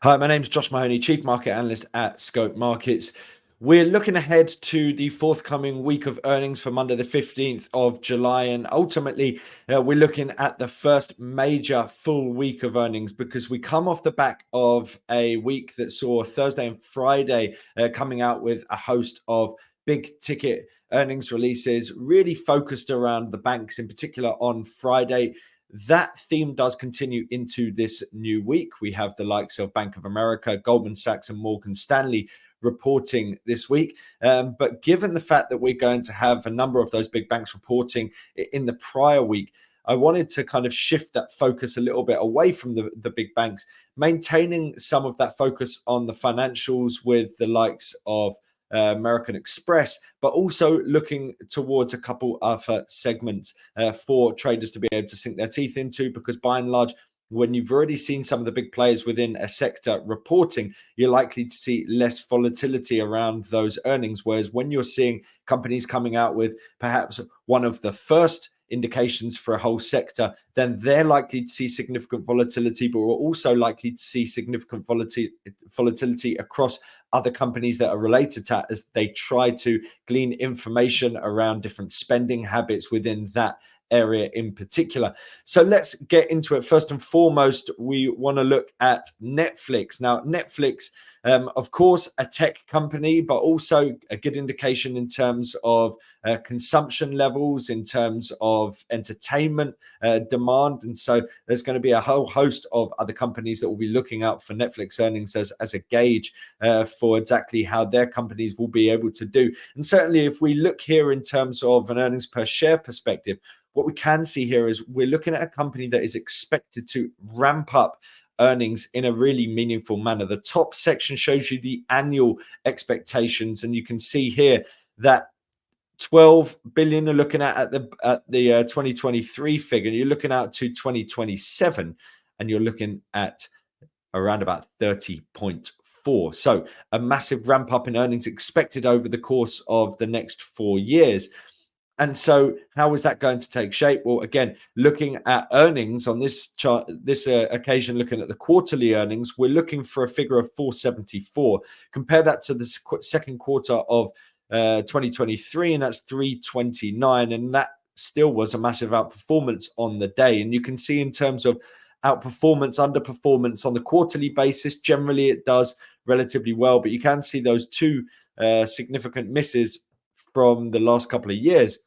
Hi, my name is Josh Mahony, Chief Market Analyst at Scope Markets. We're looking ahead to the forthcoming week of earnings for Monday, the 15th of July. And ultimately, we're looking at the first major full week of earnings because we come off the back of a week that saw Thursday and Friday coming out with a host of big ticket earnings releases, really focused around the banks, in particular on Friday. That theme does continue into this new week. We have the likes of Bank of America, Goldman Sachs, and Morgan Stanley reporting this week. But given the fact that we're going to have a number of those big banks reporting in the prior week, I wanted to kind of shift that focus a little bit away from the big banks, maintaining some of that focus on the financials with the likes of American Express, but also looking towards a couple of segments for traders to be able to sink their teeth into, because by and large, when you've already seen some of the big players within a sector reporting, you're likely to see less volatility around those earnings. Whereas when you're seeing companies coming out with perhaps one of the first indications for a whole sector, then they're likely to see significant volatility, but we're also likely to see significant volatility across other companies that are related to that as they try to glean information around different spending habits within that area in particular. So let's get into it. First and foremost, we want to look at Netflix. Now, Netflix, of course, a tech company, but also a good indication in terms of consumption levels, in terms of entertainment demand. And so there's going to be a whole host of other companies that will be looking out for Netflix earnings as a gauge for exactly how their companies will be able to do. And certainly if we look here in terms of an earnings per share perspective, what we can see here is we're looking at a company that is expected to ramp up earnings in a really meaningful manner. The top section shows you the annual expectations, and you can see here that 12 billion are looking at the 2023 figure. You're looking out to 2027, and you're looking at around about 30.4. So a massive ramp up in earnings expected over the course of the next 4 years. And so how is that going to take shape? Well, again, looking at earnings on this chart, this occasion, looking at the quarterly earnings, we're looking for a figure of 474. Compare that to the second quarter of 2023, and that's 329. And that still was a massive outperformance on the day. And you can see in terms of outperformance, underperformance on the quarterly basis, generally it does relatively well. But you can see those two significant misses from the last couple of years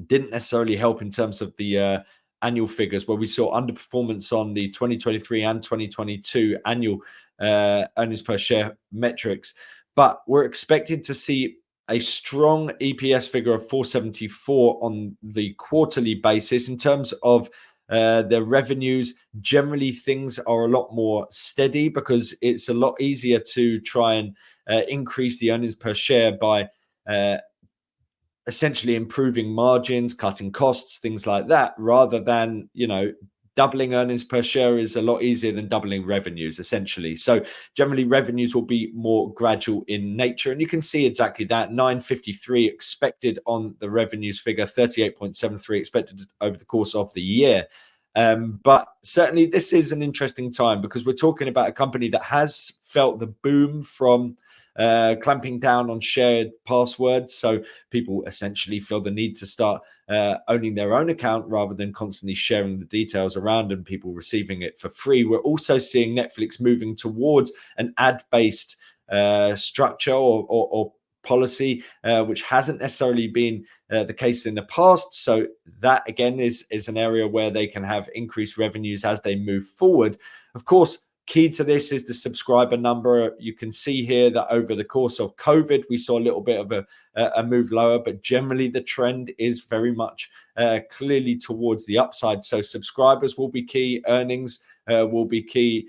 didn't necessarily help in terms of the annual figures, where we saw underperformance on the 2023 and 2022 annual earnings per share metrics. But we're expected to see a strong EPS figure of 474 on the quarterly basis. In terms of the revenues, generally things are a lot more steady because it's a lot easier to try and increase the earnings per share by essentially improving margins, cutting costs, things like that, rather than, doubling earnings per share is a lot easier than doubling revenues, essentially. So generally revenues will be more gradual in nature. And you can see exactly that, 953 expected on the revenues figure, 38.73 expected over the course of the year. But certainly this is an interesting time because we're talking about a company that has felt the boom from clamping down on shared passwords. So people essentially feel the need to start owning their own account rather than constantly sharing the details around and people receiving it for free. We're also seeing Netflix moving towards an ad-based structure or policy, which hasn't necessarily been the case in the past. So that again is an area where they can have increased revenues as they move forward. Of course, key to this is the subscriber number. You can see here that over the course of COVID, we saw a little bit of a move lower, but generally the trend is very much clearly towards the upside. So subscribers will be key, earnings will be key,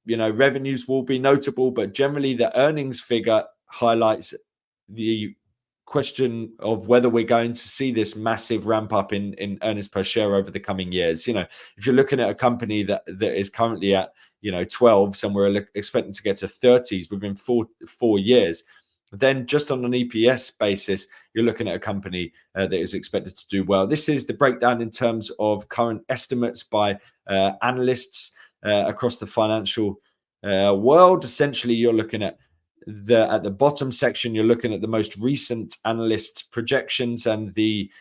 revenues will be notable, but generally the earnings figure highlights the question of whether we're going to see this massive ramp up in earnings per share over the coming years. If you're looking at a company that is currently at 12s and we're expecting to get to 30s within four years, then just on an EPS basis, you're looking at a company that is expected to do well. This is the breakdown in terms of current estimates by analysts across the financial world. Essentially, you're looking at the bottom section, you're looking at the most recent analyst projections and the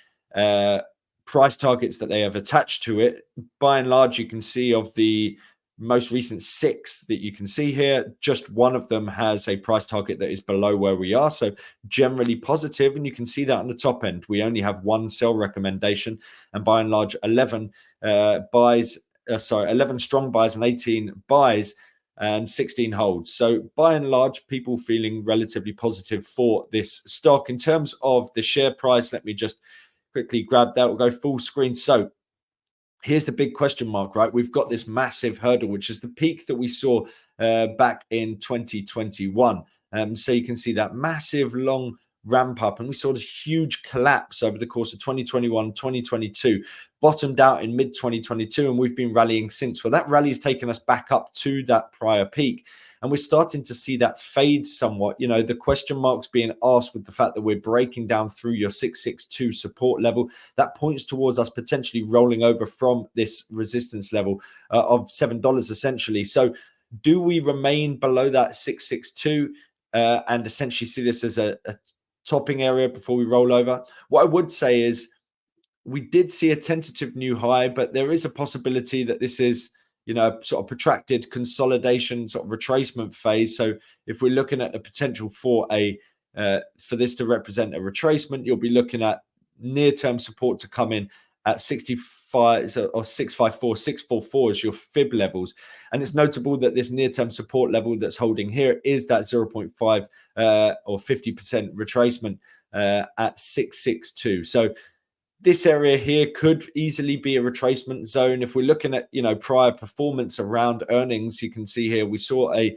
price targets that they have attached to it. By and large, you can see of the most recent 6 that you can see here, just one of them has a price target that is below where we are. So generally positive, and you can see that on the top end. We only have 1 sell recommendation, and by and large, 11 11 strong buys and 18 buys and 16 holds. So by and large, people feeling relatively positive for this stock. In terms of the share price, let me just quickly grab that. We'll go full screen. So here's the big question mark, right? We've got this massive hurdle, which is the peak that we saw back in 2021. So you can see that massive long ramp up, and we saw this huge collapse over the course of 2021, 2022, bottomed out in mid 2022, and we've been rallying since. Well, that rally has taken us back up to that prior peak, and we're starting to see that fade somewhat. You know, the question marks being asked with the fact that we're breaking down through your 662 support level. That points towards us potentially rolling over from this resistance level of $7 essentially. So do we remain below that 662 and essentially see this as a topping area before we roll over? What I would say is we did see a tentative new high, but there is a possibility that this is, you know, sort of protracted consolidation, sort of retracement phase. So if we're looking at the potential for for this to represent a retracement, you'll be looking at near-term support to come in at 65 or 654, 644 as your fib levels. And it's notable that this near-term support level that's holding here is that 0.5 or 50% retracement at 662. So this area here could easily be a retracement zone. If we're looking at, you know, prior performance around earnings, you can see here we saw a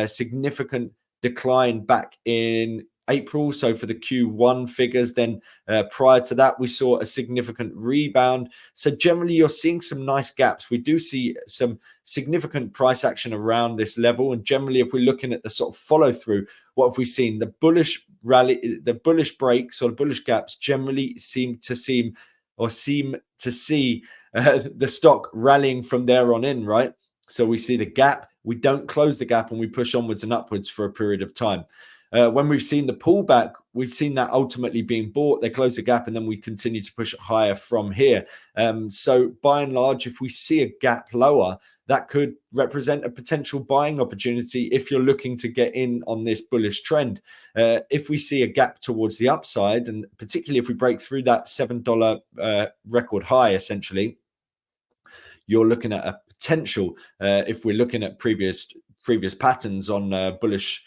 significant decline back in April. So for the Q1 figures, then prior to that, we saw a significant rebound. So generally, you're seeing some nice gaps. We do see some significant price action around this level. And generally, if we're looking at the sort of follow through, what have we seen? The bullish rally, the bullish breaks or bullish gaps generally seem to see the stock rallying from there on in, right? So we see the gap, we don't close the gap, and we push onwards and upwards for a period of time. When we've seen the pullback, we've seen that ultimately being bought. They close the gap, and then we continue to push it higher from here. So by and large, if we see a gap lower, that could represent a potential buying opportunity if you're looking to get in on this bullish trend. If we see a gap towards the upside, and particularly if we break through that $7 record high, essentially, you're looking at a potential, if we're looking at previous patterns on bullish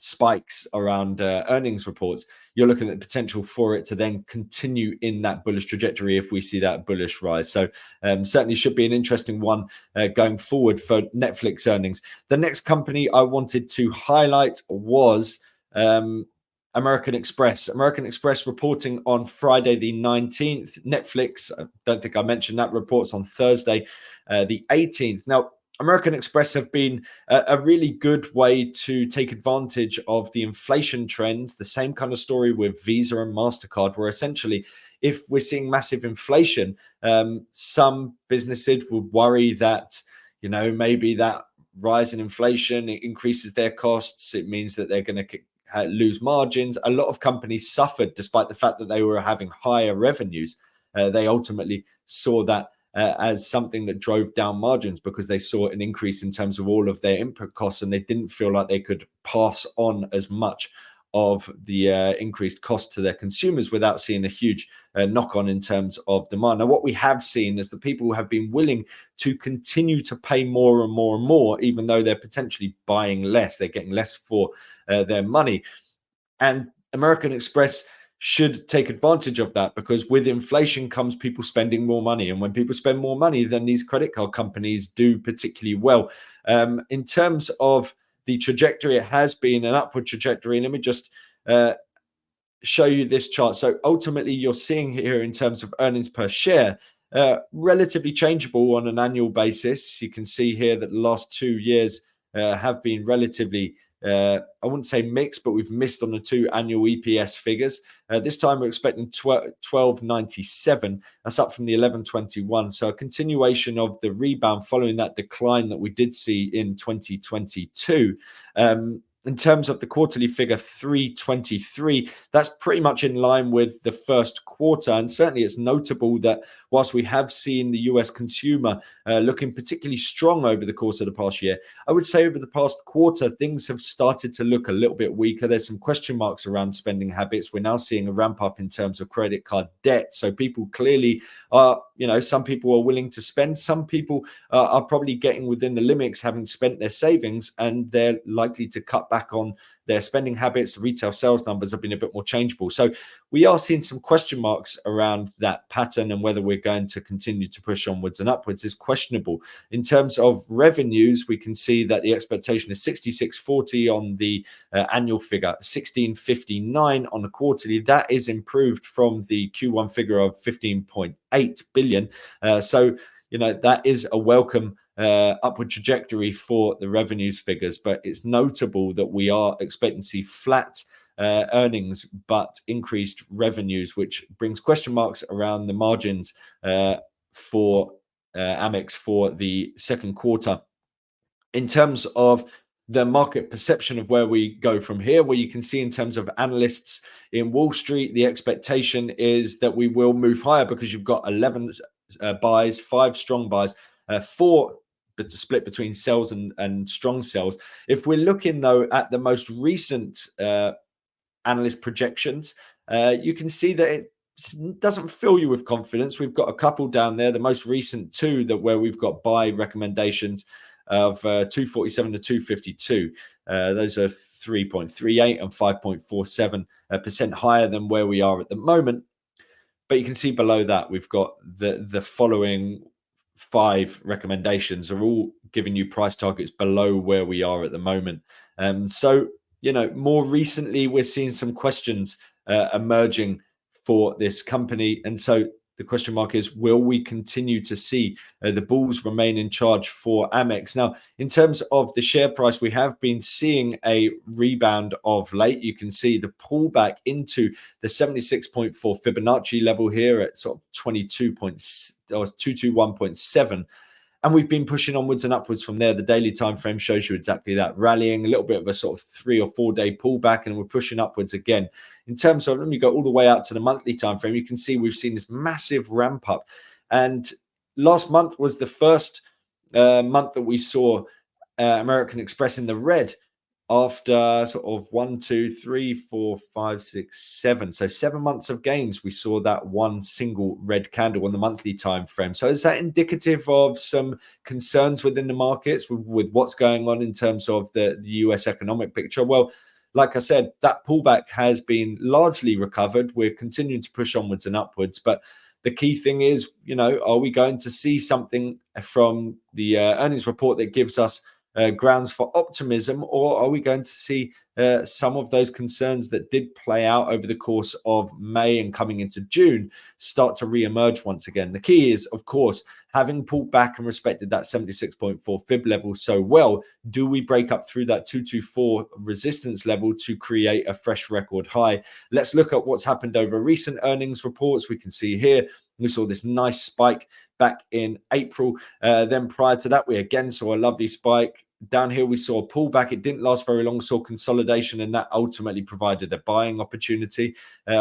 spikes around earnings reports, you're looking at the potential for it to then continue in that bullish trajectory if we see that bullish rise. So certainly should be an interesting one going forward for Netflix earnings. The next company I wanted to highlight was American Express. American Express reporting on Friday the 19th. Netflix, I don't think I mentioned that, reports on Thursday the 18th. Now, American Express have been a really good way to take advantage of the inflation trends. The same kind of story with Visa and MasterCard, where essentially if we're seeing massive inflation, some businesses would worry that, you know, maybe that rise in inflation, it increases their costs. It means that they're going to lose margins. A lot of companies suffered despite the fact that they were having higher revenues. They ultimately saw that as something that drove down margins because they saw an increase in terms of all of their input costs, and they didn't feel like they could pass on as much of the increased cost to their consumers without seeing a huge knock-on in terms of demand. Now, what we have seen is that people have been willing to continue to pay more and more and more, even though they're potentially buying less. They're getting less for their money. And American Express should take advantage of that, because with inflation comes people spending more money. And when people spend more money, then these credit card companies do particularly well. In terms of the trajectory, it has been an upward trajectory. And let me just show you this chart. So ultimately, you're seeing here in terms of earnings per share, relatively changeable on an annual basis. You can see here that the last 2 years have been relatively I wouldn't say mixed, but we've missed on the two annual EPS figures. This time we're expecting 12.97. That's up from the 11.21. So a continuation of the rebound following that decline that we did see in 2022. In terms of the quarterly figure 323, that's pretty much in line with the first quarter. And certainly it's notable that whilst we have seen the US consumer looking particularly strong over the course of the past year, I would say over the past quarter, things have started to look a little bit weaker. There's some question marks around spending habits. We're now seeing a ramp up in terms of credit card debt. So people clearly are, some people are willing to spend. Some people are probably getting within the limits, having spent their savings, and they're likely to cut back on their spending habits. Retail sales numbers have been a bit more changeable. So we are seeing some question marks around that pattern, and whether we're going to continue to push onwards and upwards is questionable. In terms of revenues, we can see that the expectation is 66.40 on the annual figure, 16.59 on the quarterly. That is improved from the Q1 figure of 15.8 billion. So that is a welcome upward trajectory for the revenues figures, but it's notable that we are expecting to see flat earnings but increased revenues, which brings question marks around the margins for Amex for the second quarter. In terms of the market perception of where we go from here, where you can see in terms of analysts in Wall Street, the expectation is that we will move higher because you've got 11 buys, 5 strong buys, 4 split between sells and strong sells. If we're looking though at the most recent analyst projections, you can see that it doesn't fill you with confidence. We've got a couple down there, the most recent two where we've got buy recommendations of 247 to 252. Those are 3.38 and 5.47% higher than where we are at the moment. But you can see below that we've got the following 5 recommendations are all giving you price targets below where we are at the moment. So more recently we're seeing some questions emerging for this company, and so the question mark is, will we continue to see the bulls remain in charge for Amex? Now, in terms of the share price, we have been seeing a rebound of late. You can see the pullback into the 76.4 Fibonacci level here at sort of 221.7. And we've been pushing onwards and upwards from there. The daily time frame shows you exactly that, rallying a little bit of a sort of 3 or 4 day pullback, and we're pushing upwards again. In terms of, let me go all the way out to the monthly time frame, you can see we've seen this massive ramp up. And last month was the first month that we saw American Express in the red after sort of 1, 2, 3, 4, 5, 6, 7. So 7 months of gains, we saw that one single red candle on the monthly time frame. So is that indicative of some concerns within the markets with what's going on in terms of the US economic picture? Well, like I said, that pullback has been largely recovered. We're continuing to push onwards and upwards, but the key thing is, are we going to see something from the earnings report that gives us grounds for optimism, or are we going to see some of those concerns that did play out over the course of May and coming into June start to re-emerge once again? The key is, of course, having pulled back and respected that 76.4 fib level so well, do we break up through that 224 resistance level to create a fresh record high? Let's look at what's happened over recent earnings reports. We can see here we saw this nice spike back in April. Then prior to that, we again saw a lovely spike. Down here, we saw a pullback. It didn't last very long, saw consolidation, and that ultimately provided a buying opportunity.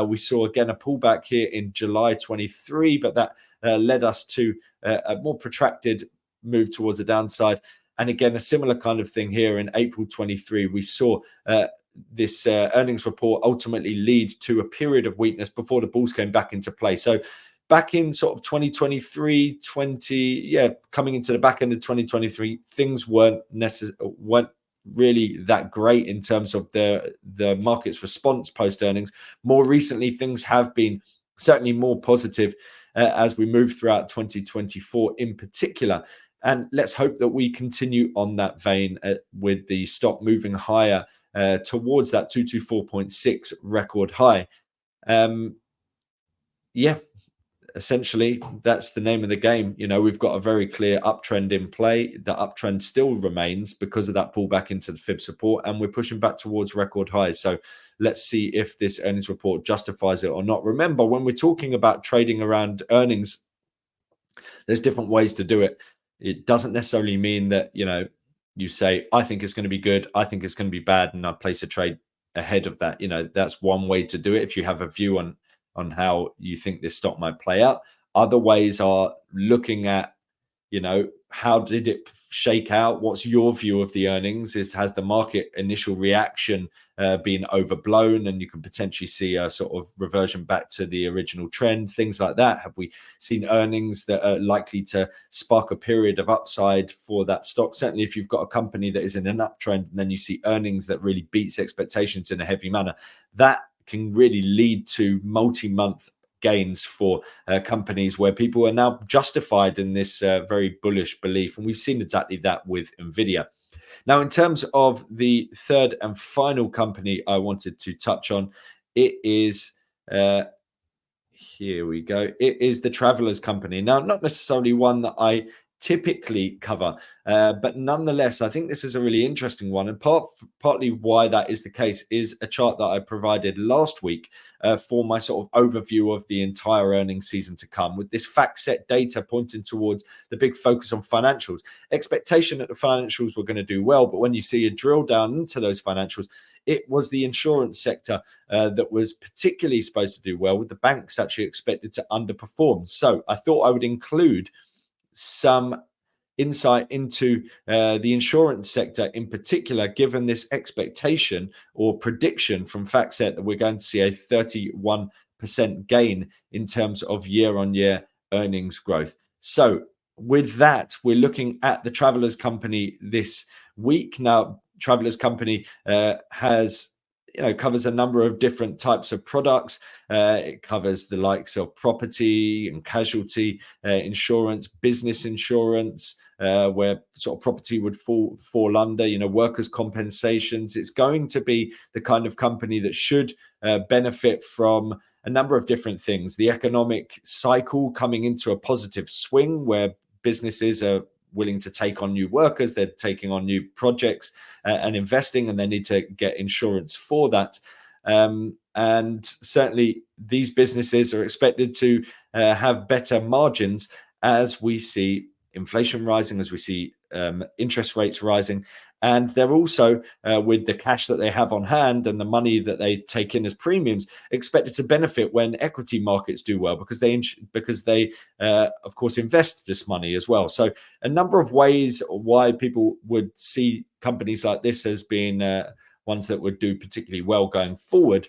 We saw again a pullback here in July 23, but that led us to a more protracted move towards the downside. And again, a similar kind of thing here in April 23. We saw this earnings report ultimately lead to a period of weakness before the bulls came back into play. So back in sort of 2023, coming into the back end of 2023, things weren't really that great in terms of the market's response post earnings. More recently, things have been certainly more positive as we move throughout 2024 in particular. And let's hope that we continue on that vein with the stock moving higher towards that 224.6 record high. essentially, that's the name of the game. We've got a very clear uptrend in play. The uptrend still remains because of that pullback into the fib support, and we're pushing back towards record highs. So let's see if this earnings report justifies it or not. Remember, when we're talking about trading around earnings, there's different ways to do it. It doesn't necessarily mean that, you say, I think it's going to be good, I think it's going to be bad, and I place a trade ahead of that. That's one way to do it if you have a view on how you think this stock might play out. Other ways are looking at, how did it shake out? What's your view of the earnings? Has the market initial reaction been overblown, and you can potentially see a sort of reversion back to the original trend, things like that? Have we seen earnings that are likely to spark a period of upside for that stock? Certainly, if you've got a company that is in an uptrend and then you see earnings that really beats expectations in a heavy manner, that can really lead to multi-month gains for companies where people are now justified in this very bullish belief. And we've seen exactly that with Nvidia. Now, in terms of the third and final company I wanted to touch on, it is here we go. It is the Travelers Company. Now, not necessarily one that I typically cover, but nonetheless, I think this is a really interesting one. And partly why that is the case is a chart that I provided last week for my sort of overview of the entire earnings season to come, with this fact set data pointing towards the big focus on financials. Expectation that the financials were going to do well, but when you see a drill down into those financials, it was the insurance sector that was particularly supposed to do well, with the banks actually expected to underperform. So I thought I would include some insight into the insurance sector in particular, given this expectation or prediction from FactSet that we're going to see a 31% gain in terms of year-on-year earnings growth. So with that, we're looking at the Travelers Company this week. Now, Travelers Company has covers a number of different types of products. It covers the likes of property and casualty insurance, business insurance, where sort of property would fall under, workers' compensations. It's going to be the kind of company that should benefit from a number of different things. The economic cycle coming into a positive swing, where businesses are willing to take on new workers, they're taking on new projects and investing, and they need to get insurance for that. And certainly these businesses are expected to have better margins as we see inflation rising, as we see interest rates rising. And they're also, with the cash that they have on hand and the money that they take in as premiums, expected to benefit when equity markets do well, because they of course invest this money as well. So a number of ways why people would see companies like this as being ones that would do particularly well going forward.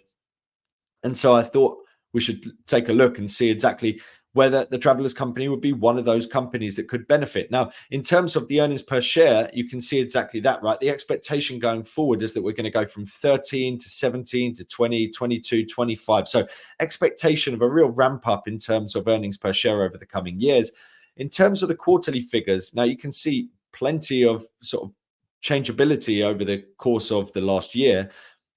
And so I thought we should take a look and see exactly whether the Travelers Company would be one of those companies that could benefit. Now, in terms of the earnings per share, you can see exactly that, right? The expectation going forward is that we're going to go from 13 to 17 to 20, 22, 25. So expectation of a real ramp up in terms of earnings per share over the coming years. In terms of the quarterly figures, now you can see plenty of sort of changeability over the course of the last year.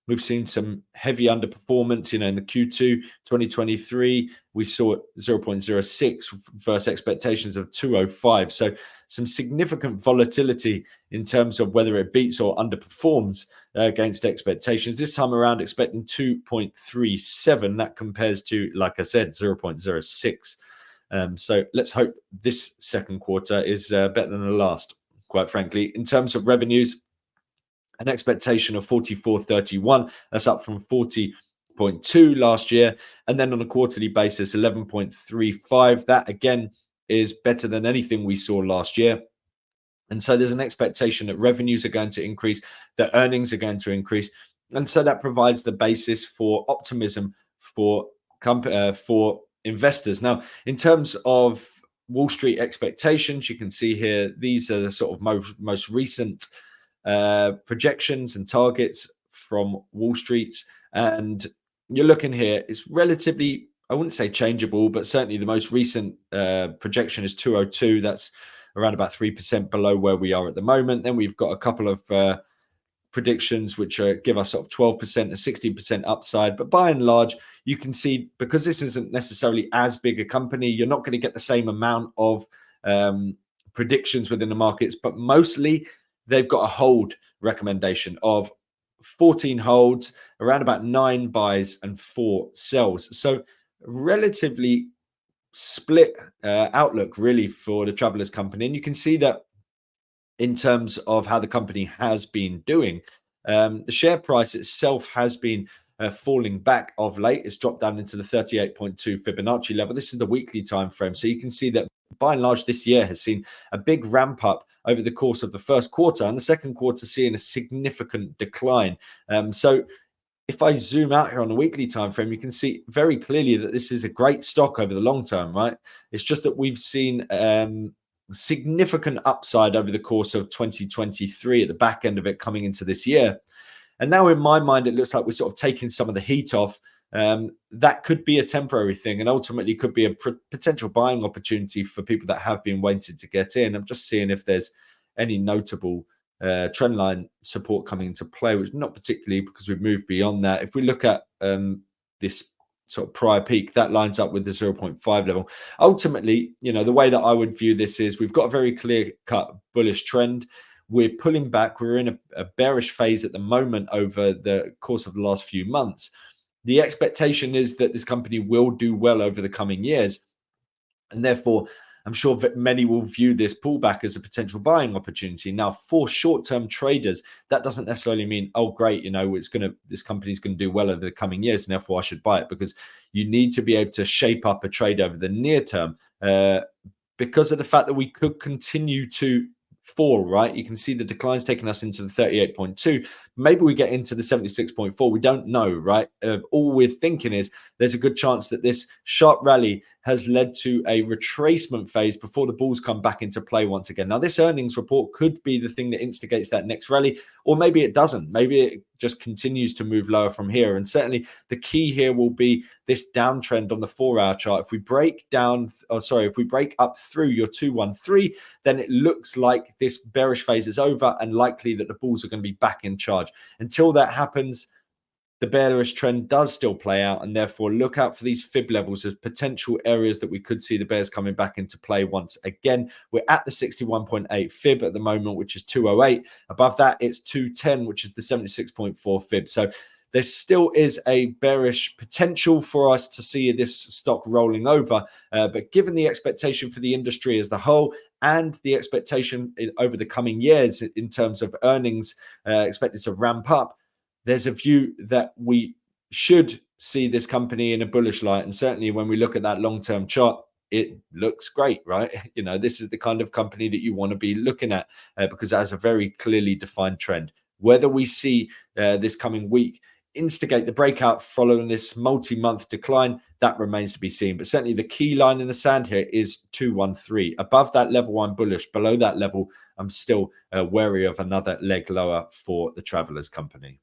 We've seen some heavy underperformance, in the Q2 2023, we saw 0.06 versus expectations of 205. So some significant volatility in terms of whether it beats or underperforms against expectations. This time around, expecting 2.37. That compares to, like I said, 0.06. So let's hope this second quarter is better than the last, quite frankly. In terms of revenues, an expectation of 44.31. That's up from 40.2 last year. And then on a quarterly basis, 11.35. That again is better than anything we saw last year. And so there's an expectation that revenues are going to increase, that earnings are going to increase. And so that provides the basis for optimism for investors. Now, in terms of Wall Street expectations, you can see here, these are the sort of most recent projections and targets from Wall Street. And you're looking here, it's relatively, I wouldn't say changeable, but certainly the most recent projection is 202. That's around about 3% below where we are at the moment. Then we've got a couple of predictions, which give us sort of 12% and 16% upside. But by and large, you can see, because this isn't necessarily as big a company, you're not going to get the same amount of predictions within the markets, but mostly they've got a hold recommendation of 14 holds, around about 9 buys and 4 sells. So relatively split outlook really for the Travelers company. And you can see that in terms of how the company has been doing. The share price itself has been falling back of late. It's dropped down into the 38.2 Fibonacci level. This is the weekly time frame. So you can see that by and large, this year has seen a big ramp up over the course of the first quarter, and the second quarter seeing a significant decline. So if I zoom out here on the weekly time frame, you can see very clearly that this is a great stock over the long term, right? It's just that we've seen significant upside over the course of 2023 at the back end of it coming into this year. And now in my mind, it looks like we're sort of taking some of the heat off. That could be a temporary thing, and ultimately could be a potential buying opportunity for people that have been waiting to get in. I'm just seeing if there's any notable trend line support coming into play, which not particularly, because we've moved beyond that. If we look at this sort of prior peak, that lines up with the 0.5 level. Ultimately, the way that I would view this is we've got a very clear-cut bullish trend. We're pulling back. We're in a bearish phase at the moment over the course of the last few months. The expectation is that this company will do well over the coming years, and therefore I'm sure that many will view this pullback as a potential buying opportunity. Now, for short-term traders, that doesn't necessarily mean, oh, great, this company's going to do well over the coming years, and therefore I should buy it, because you need to be able to shape up a trade over the near term because of the fact that we could continue to fall, right? You can see the decline's taking us into the 38.2. Maybe we get into the 76.4. We don't know, right? All we're thinking is there's a good chance that this sharp rally has led to a retracement phase before the bulls come back into play once again. Now, this earnings report could be the thing that instigates that next rally, or maybe it doesn't. Maybe it just continues to move lower from here. And certainly the key here will be this downtrend on the 4-hour chart. If we break up through your 213, then it looks like this bearish phase is over and likely that the bulls are going to be back in charge. Until that happens, the bearish trend does still play out, and therefore look out for these fib levels as potential areas that we could see the bears coming back into play once again. We're at the 61.8 fib at the moment, which is 208. Above that, it's 210, which is the 76.4 fib. So there still is a bearish potential for us to see this stock rolling over. But given the expectation for the industry as a whole and the expectation over the coming years in terms of earnings expected to ramp up, there's a view that we should see this company in a bullish light. And certainly when we look at that long-term chart, it looks great, right? This is the kind of company that you want to be looking at because it has a very clearly defined trend. Whether we see this coming week instigate the breakout following this multi-month decline, that remains to be seen. But certainly the key line in the sand here is 213. Above that level, I'm bullish. Below that level, I'm still wary of another leg lower for the Travelers company.